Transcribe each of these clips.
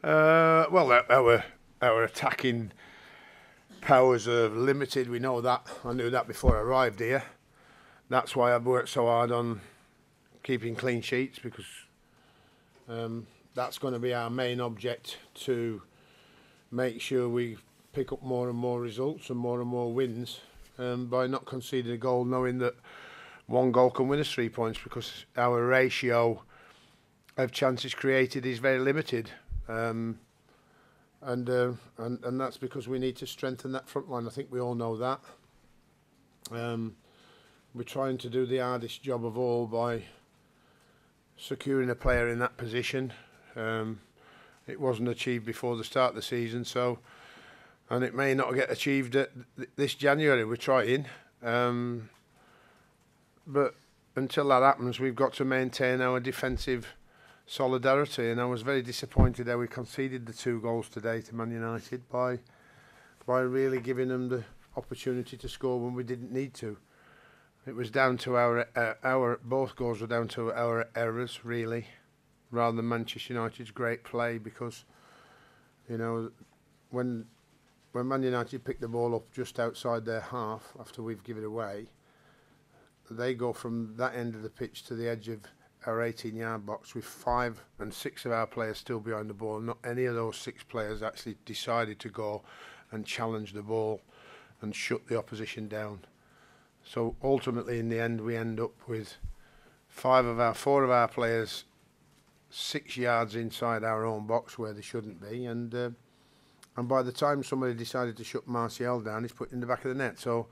Well, our attacking powers are limited. We know that. I knew that before I arrived here. That's why I've worked so hard on keeping clean sheets, because that's going to be our main object, to make sure we pick up more and more results and more wins by not conceding a goal, knowing that one goal can win us 3 points, because our ratio of chances created is very limited. And that's because we need to strengthen that front line. I think we all know that. We're trying to do the hardest job of all by securing a player in that position. It wasn't achieved before the start of the season, and it may not get achieved this January. We're trying, but until that happens, we've got to maintain our defensive solidarity. And I was very disappointed how we conceded the 2 goals today to Man United by really giving them the opportunity to score when we didn't need to. It was down to our both goals were down to our errors, really, rather than Manchester United's great play. Because, you know, when Man United pick the ball up just outside their half after we've given it away, they go from that end of the pitch to the edge of our 18-yard box with 5 and 6 of our players still behind the ball. Not any of those 6 players actually decided to go and challenge the ball and shut the opposition down. So ultimately, in the end, we end up with 4 of our players 6 yards inside our own box where they shouldn't be, and by the time somebody decided to shut Martial down, he's put in the back of the net. So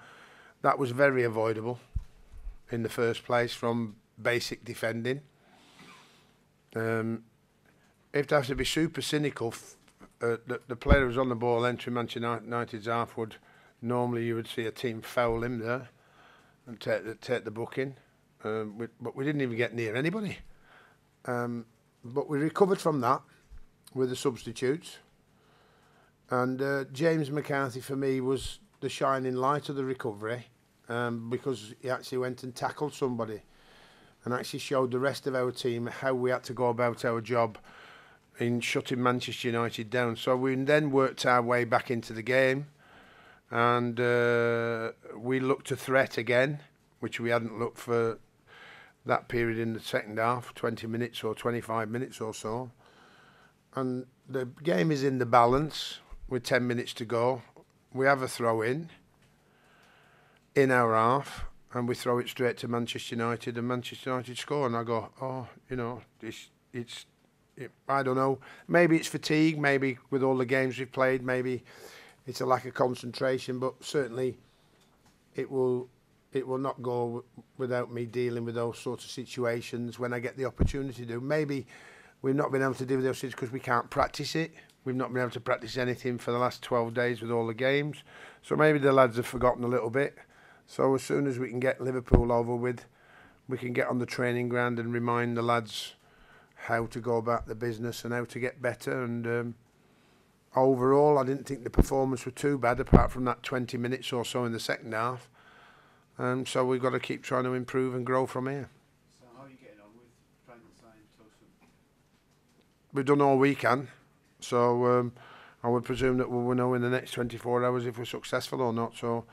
that was very avoidable in the first place from basic defending. If I have to be super cynical, the player who's on the ball entering Manchester United's half would normally, you would see a team foul him there and take the booking, but we didn't even get near anybody. But we recovered from that with the substitutes, and James McCarthy for me was the shining light of the recovery, because he actually went and tackled somebody and actually showed the rest of our team how we had to go about our job in shutting Manchester United down. So we then worked our way back into the game, and we looked a threat again, which we hadn't looked for that period in the second half, 20 minutes or 25 minutes or so. And the game is in the balance with 10 minutes to go. We have a throw in our half, and we throw it straight to Manchester United, and Manchester United score. And I go, oh, you know, I don't know. Maybe it's fatigue. Maybe with all the games we've played, maybe it's a lack of concentration. But certainly, it will not go without me dealing with those sorts of situations when I get the opportunity to. Maybe we've not been able to do those things because we can't practice it. We've not been able to practice anything for the last 12 days with all the games. So maybe the lads have forgotten a little bit. So as soon as we can get Liverpool over with, we can get on the training ground and remind the lads how to go about the business and how to get better. And overall, I didn't think the performance was too bad, apart from that 20 minutes or so in the second half. So we've got to keep trying to improve and grow from here. So how are you getting on with trying to sign Tosun? We've done all we can. So I would presume that we'll know in the next 24 hours if we're successful or not. So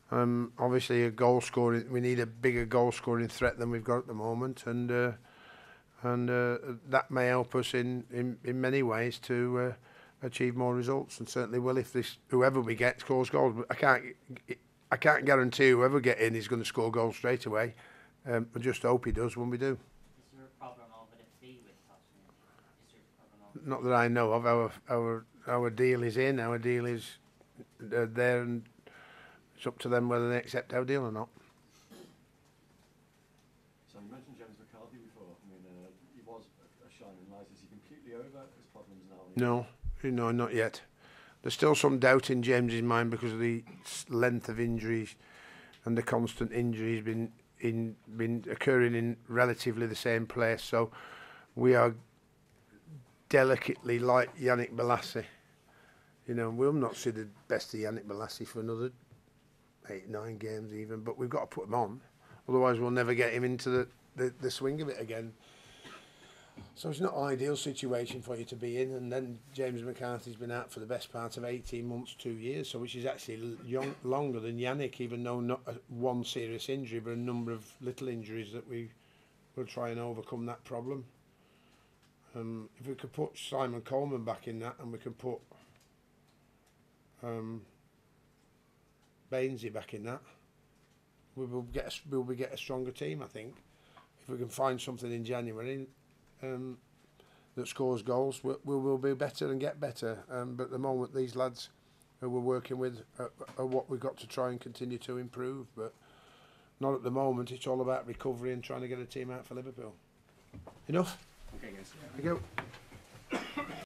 obviously a goal scoring, we need a bigger goal scoring threat than we've got at the moment, and that may help us in many ways to achieve more results, and certainly will if whoever we get scores goals. But I can't guarantee whoever get in is going to score goals straight away. I just hope he does when we do. Is there a problem over the fee with Tosun? Is there a problem over Not that I know of. Our deal is in. Our deal is there, and it's up to them whether they accept our deal or not. So you mentioned James McCarthy before. I mean, he was a shining light. Is he completely over his problems now? No, not yet. There's still some doubt in James's mind because of the length of injuries and the constant injuries been occurring in relatively the same place. So we are delicately like Yannick Bolasie. You know, we'll not see the best of Yannick Bolasie for another 8-9 games even, but we've got to put him on. Otherwise, we'll never get him into the swing of it again. So it's not an ideal situation for you to be in, and then James McCarthy's been out for the best part of 18 months, 2 years, so which is actually longer than Yannick, even though not one serious injury, but a number of little injuries that we will try and overcome that problem. If we could put Simon Coleman back in that, and we could put Bainesy back in that, we will get a stronger team, I think. If we can find something in January that scores goals, we will be better and get better. But at the moment, these lads who we're working with are what we've got to try and continue to improve. But not at the moment. It's all about recovery and trying to get a team out for Liverpool. Enough? Okay, guys. There we go.